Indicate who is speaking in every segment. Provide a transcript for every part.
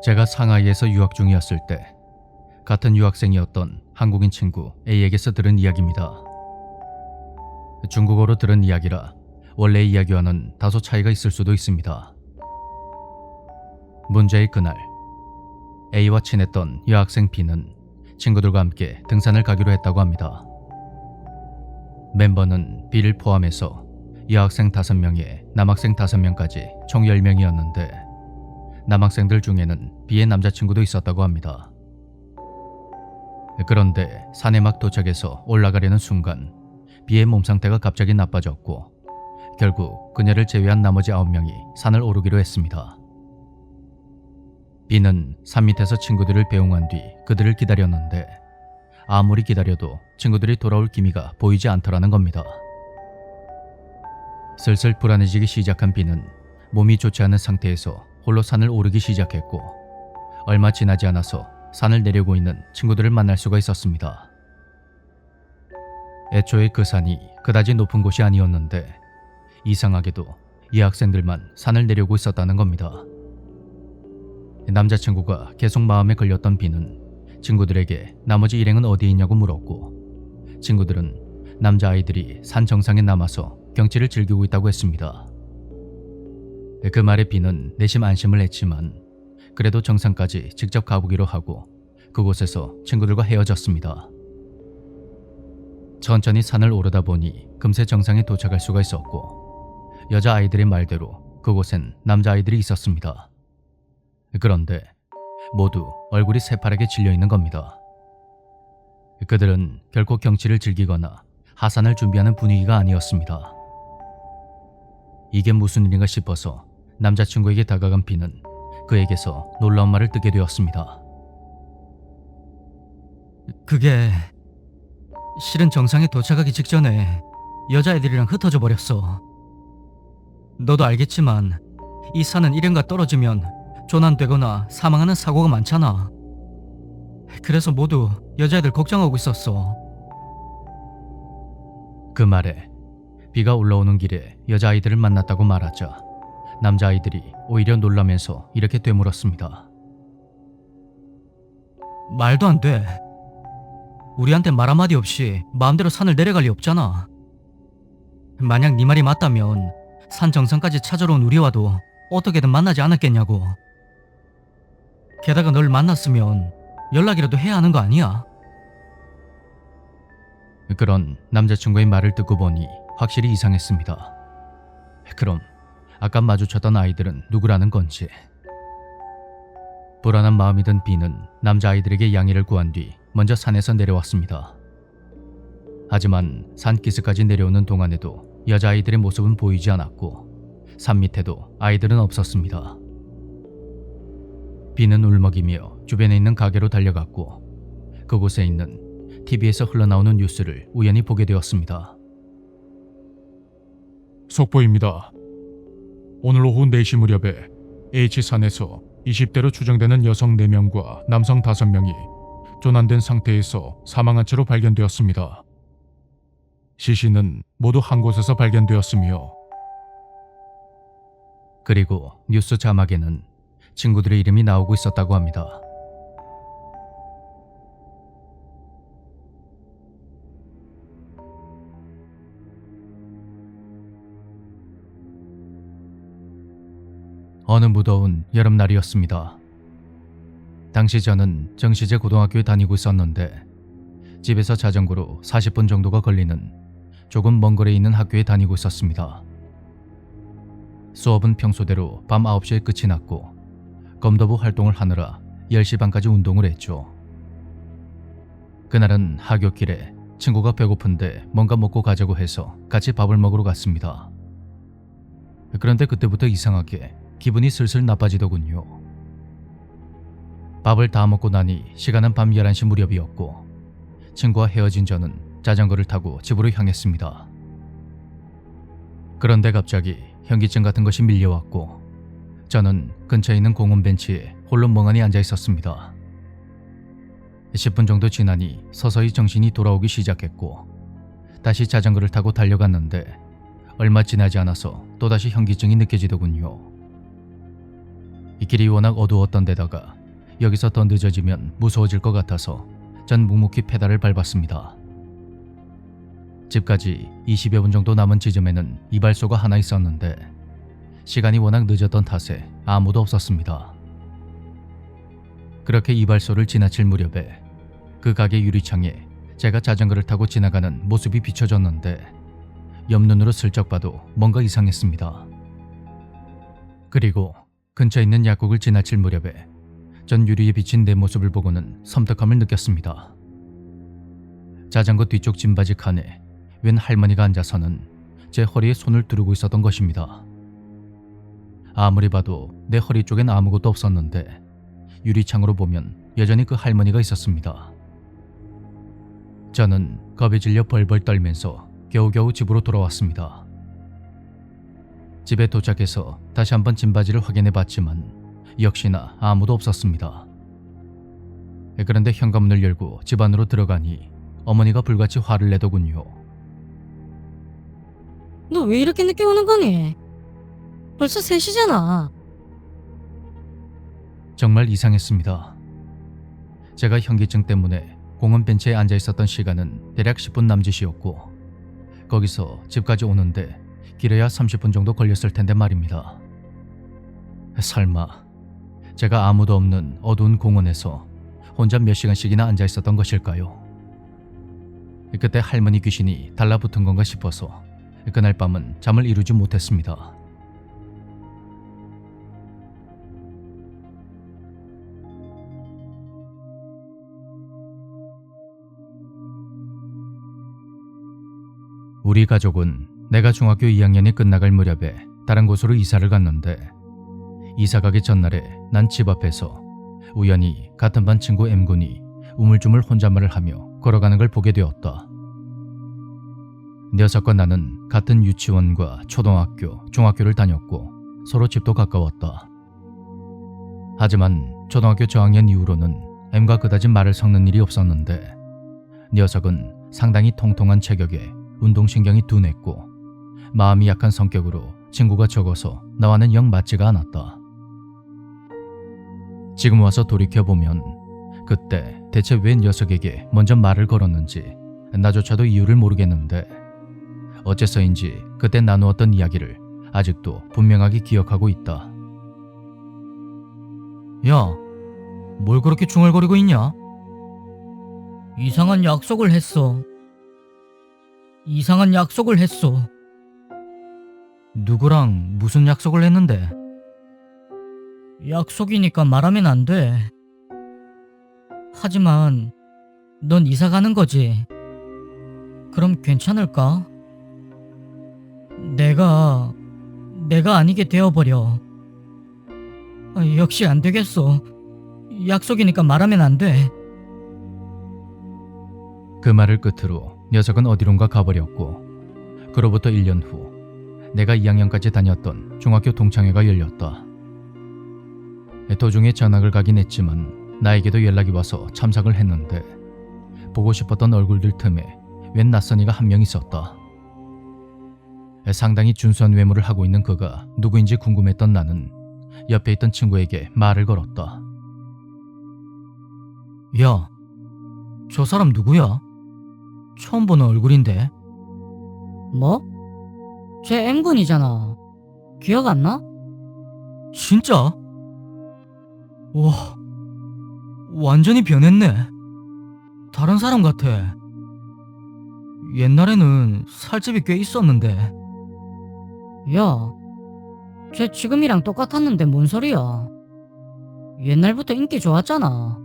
Speaker 1: 제가 상하이에서 유학 중이었을 때 같은 유학생이었던 한국인 친구 A에게서 들은 이야기입니다. 중국어로 들은 이야기라 원래 이야기와는 다소 차이가 있을 수도 있습니다. 문제의 그날, A와 친했던 여학생 B는 친구들과 함께 등산을 가기로 했다고 합니다. 멤버는 B를 포함해서 여학생 5명에 남학생 5명까지 총 10명이었는데 남학생들 중에는 B의 남자친구도 있었다고 합니다. 그런데 산에 막 도착해서 올라가려는 순간 B의 몸 상태가 갑자기 나빠졌고 결국 그녀를 제외한 나머지 9명이 산을 오르기로 했습니다. B는 산 밑에서 친구들을 배웅한 뒤 그들을 기다렸는데 아무리 기다려도 친구들이 돌아올 기미가 보이지 않더라는 겁니다. 슬슬 불안해지기 시작한 B는 몸이 좋지 않은 상태에서 홀로 산을 오르기 시작했고 얼마 지나지 않아서 산을 내려오고 있는 친구들을 만날 수가 있었습니다. 애초에 그 산이 그다지 높은 곳이 아니었는데 이상하게도 이 학생들만 산을 내려오고 있었다는 겁니다. 남자친구가 계속 마음에 걸렸던 B는 친구들에게 나머지 일행은 어디에 있냐고 물었고 친구들은 남자아이들이 산 정상에 남아서 경치를 즐기고 있다고 했습니다. 그 말에 B는 내심 안심을 했지만 그래도 정상까지 직접 가보기로 하고 그곳에서 친구들과 헤어졌습니다. 천천히 산을 오르다 보니 금세 정상에 도착할 수가 있었고 여자아이들의 말대로 그곳엔 남자아이들이 있었습니다. 그런데 모두 얼굴이 새파랗게 질려있는 겁니다. 그들은 결코 경치를 즐기거나 하산을 준비하는 분위기가 아니었습니다. 이게 무슨 일인가 싶어서 남자친구에게 다가간 B는 그에게서 놀라운 말을 듣게 되었습니다.
Speaker 2: 그게 실은 정상에 도착하기 직전에 여자애들이랑 흩어져 버렸어. 너도 알겠지만 이 산은 일행과 떨어지면 조난되거나 사망하는 사고가 많잖아. 그래서 모두 여자애들 걱정하고 있었어.
Speaker 1: 그 말에 B가 올라오는 길에 여자아이들을 만났다고 말하자 남자아이들이 오히려 놀라면서 이렇게 되물었습니다.
Speaker 2: 말도 안 돼. 우리한테 말 한마디 없이 마음대로 산을 내려갈 리 없잖아. 만약 네 말이 맞다면 산 정상까지 찾아러 온 우리와도 어떻게든 만나지 않았겠냐고. 게다가 널 만났으면 연락이라도 해야 하는 거 아니야?
Speaker 1: 그런 남자친구의 말을 듣고 보니 확실히 이상했습니다. 그럼 아까 마주쳤던 아이들은 누구라는 건지. 불안한 마음이 든 B는 남자아이들에게 양해를 구한 뒤 먼저 산에서 내려왔습니다. 하지만 산기슭까지 내려오는 동안에도 여자아이들의 모습은 보이지 않았고 산 밑에도 아이들은 없었습니다. B는 울먹이며 주변에 있는 가게로 달려갔고 그곳에 있는 TV에서 흘러나오는 뉴스를 우연히 보게 되었습니다.
Speaker 3: 속보입니다. 오늘 오후 4시 무렵에 H산에서 20대로 추정되는 여성 4명과 남성 5명이 조난된 상태에서 사망한 채로 발견되었습니다. 시신은 모두 한 곳에서 발견되었으며
Speaker 1: 그리고 뉴스 자막에는 친구들의 이름이 나오고 있었다고 합니다. 어느 무더운 여름날이었습니다. 당시 저는 정시제 고등학교에 다니고 있었는데 집에서 자전거로 40분 정도가 걸리는 조금 먼 거리에 있는 학교에 다니고 있었습니다. 수업은 평소대로 밤 9시에 끝이 났고 검도부 활동을 하느라 10시 반까지 운동을 했죠. 그날은 하굣길에 친구가 배고픈데 뭔가 먹고 가자고 해서 같이 밥을 먹으러 갔습니다. 그런데 그때부터 이상하게 기분이 슬슬 나빠지더군요. 밥을 다 먹고 나니 시간은 밤 11시 무렵이었고 친구와 헤어진 저는 자전거를 타고 집으로 향했습니다. 그런데 갑자기 현기증 같은 것이 밀려왔고 저는 근처에 있는 공원 벤치에 홀로 멍하니 앉아 있었습니다. 10분 정도 지나니 서서히 정신이 돌아오기 시작했고 다시 자전거를 타고 달려갔는데 얼마 지나지 않아서 또다시 현기증이 느껴지더군요. 이 길이 워낙 어두웠던 데다가 여기서 더 늦어지면 무서워질 것 같아서 전 묵묵히 페달을 밟았습니다. 집까지 20여 분 정도 남은 지점에는 이발소가 하나 있었는데 시간이 워낙 늦었던 탓에 아무도 없었습니다. 그렇게 이발소를 지나칠 무렵에 그 가게 유리창에 제가 자전거를 타고 지나가는 모습이 비춰졌는데 옆눈으로 슬쩍 봐도 뭔가 이상했습니다. 그리고 근처에 있는 약국을 지나칠 무렵에 전 유리에 비친 내 모습을 보고는 섬뜩함을 느꼈습니다. 자전거 뒤쪽 짐바지 칸에 웬 할머니가 앉아서는 제 허리에 손을 두르고 있었던 것입니다. 아무리 봐도 내 허리 쪽엔 아무것도 없었는데 유리창으로 보면 여전히 그 할머니가 있었습니다. 저는 겁에 질려 벌벌 떨면서 겨우겨우 집으로 돌아왔습니다. 집에 도착해서 다시 한번 짐바지를 확인해 봤지만 역시나 아무도 없었습니다. 그런데 현관문을 열고 집 안으로 들어가니 어머니가 불같이 화를 내더군요.
Speaker 4: 너 왜 이렇게 늦게 오는 거니? 벌써 3시잖아.
Speaker 1: 정말 이상했습니다. 제가 현기증 때문에 공원 벤치에 앉아 있었던 시간은 대략 10분 남짓이었고 거기서 집까지 오는데 길어야 30분 정도 걸렸을 텐데 말입니다. 설마 제가 아무도 없는 어두운 공원에서 혼자 몇 시간씩이나 앉아 있었던 것일까요? 그때 할머니 귀신이 달라붙은 건가 싶어서 그날 밤은 잠을 이루지 못했습니다. 우리 가족은 내가 중학교 2학년이 끝나갈 무렵에 다른 곳으로 이사를 갔는데 이사 가기 전날에 난 집 앞에서 우연히 같은 반 친구 M군이 우물쭈물 혼잣말을 하며 걸어가는 걸 보게 되었다. 녀석과 나는 같은 유치원과 초등학교, 중학교를 다녔고 서로 집도 가까웠다. 하지만 초등학교 저학년 이후로는 M과 그다지 말을 섞는 일이 없었는데 녀석은 상당히 통통한 체격에 운동신경이 둔했고 마음이 약한 성격으로 친구가 적어서 나와는 영 맞지가 않았다. 지금 와서 돌이켜보면 그때 대체 왜 녀석에게 먼저 말을 걸었는지 나조차도 이유를 모르겠는데 어째서인지 그때 나누었던 이야기를 아직도 분명하게 기억하고 있다.
Speaker 2: 야, 뭘 그렇게 중얼거리고 있냐? 이상한 약속을 했어. 이상한 약속을 했어. 누구랑 무슨 약속을 했는데? 약속이니까 말하면 안 돼. 하지만 넌 이사 가는 거지. 그럼 괜찮을까? 내가 아니게 되어버려. 역시 안 되겠어. 약속이니까 말하면 안 돼.
Speaker 1: 그 말을 끝으로 녀석은 어디론가 가버렸고 그로부터 1년 후 내가 2학년까지 다녔던 중학교 동창회가 열렸다. 도중에 전학을 가긴 했지만 나에게도 연락이 와서 참석을 했는데 보고 싶었던 얼굴들 틈에 웬 낯선이가 한 명 있었다. 상당히 준수한 외모를 하고 있는 그가 누구인지 궁금했던 나는 옆에 있던 친구에게 말을 걸었다.
Speaker 2: 야, 저 사람 누구야? 처음 보는 얼굴인데.
Speaker 4: 뭐? 쟤 M군이잖아. 기억 안 나?
Speaker 2: 진짜? 와, 완전히 변했네. 다른 사람 같아. 옛날에는 살집이 꽤 있었는데.
Speaker 4: 야, 쟤 지금이랑 똑같았는데 뭔 소리야? 옛날부터 인기 좋았잖아.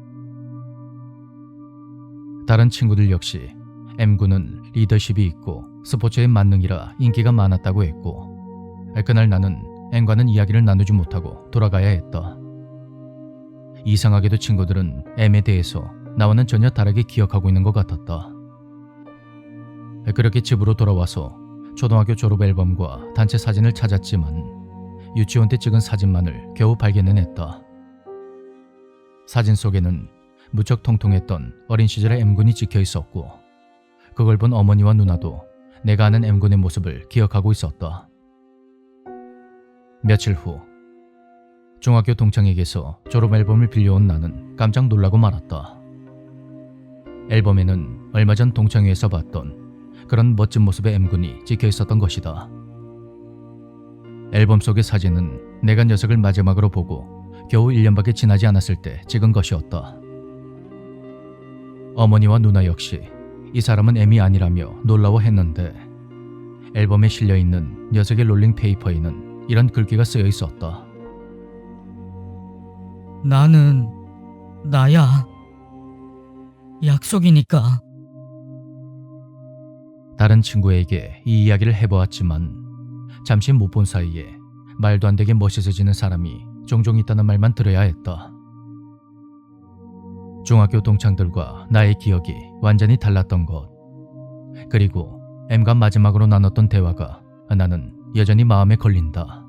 Speaker 1: 다른 친구들 역시 M군은 리더십이 있고 스포츠에 만능이라 인기가 많았다고 했고 그날 나는 M과는 이야기를 나누지 못하고 돌아가야 했다. 이상하게도 친구들은 M에 대해서 나와는 전혀 다르게 기억하고 있는 것 같았다. 그렇게 집으로 돌아와서 초등학교 졸업 앨범과 단체 사진을 찾았지만 유치원 때 찍은 사진만을 겨우 발견해냈다. 사진 속에는 무척 통통했던 어린 시절의 M군이 찍혀 있었고 그걸 본 어머니와 누나도 내가 아는 M군의 모습을 기억하고 있었다. 며칠 후 중학교 동창에게서 졸업 앨범을 빌려온 나는 깜짝 놀라고 말았다. 앨범에는 얼마 전 동창회에서 봤던 그런 멋진 모습의 M군이 찍혀 있었던 것이다. 앨범 속의 사진은 내가 녀석을 마지막으로 보고 겨우 1년밖에 지나지 않았을 때 찍은 것이었다. 어머니와 누나 역시 이 사람은 M이 아니라며 놀라워했는데 앨범에 실려있는 녀석의 롤링 페이퍼에는 이런 글귀가 쓰여 있었다.
Speaker 2: 나는 나야. 약속이니까.
Speaker 1: 다른 친구에게 이 이야기를 해보았지만 잠시 못 본 사이에 말도 안 되게 멋있어지는 사람이 종종 있다는 말만 들어야 했다. 중학교 동창들과 나의 기억이 완전히 달랐던 것, 그리고 M과 마지막으로 나눴던 대화가 나는 여전히 마음에 걸린다.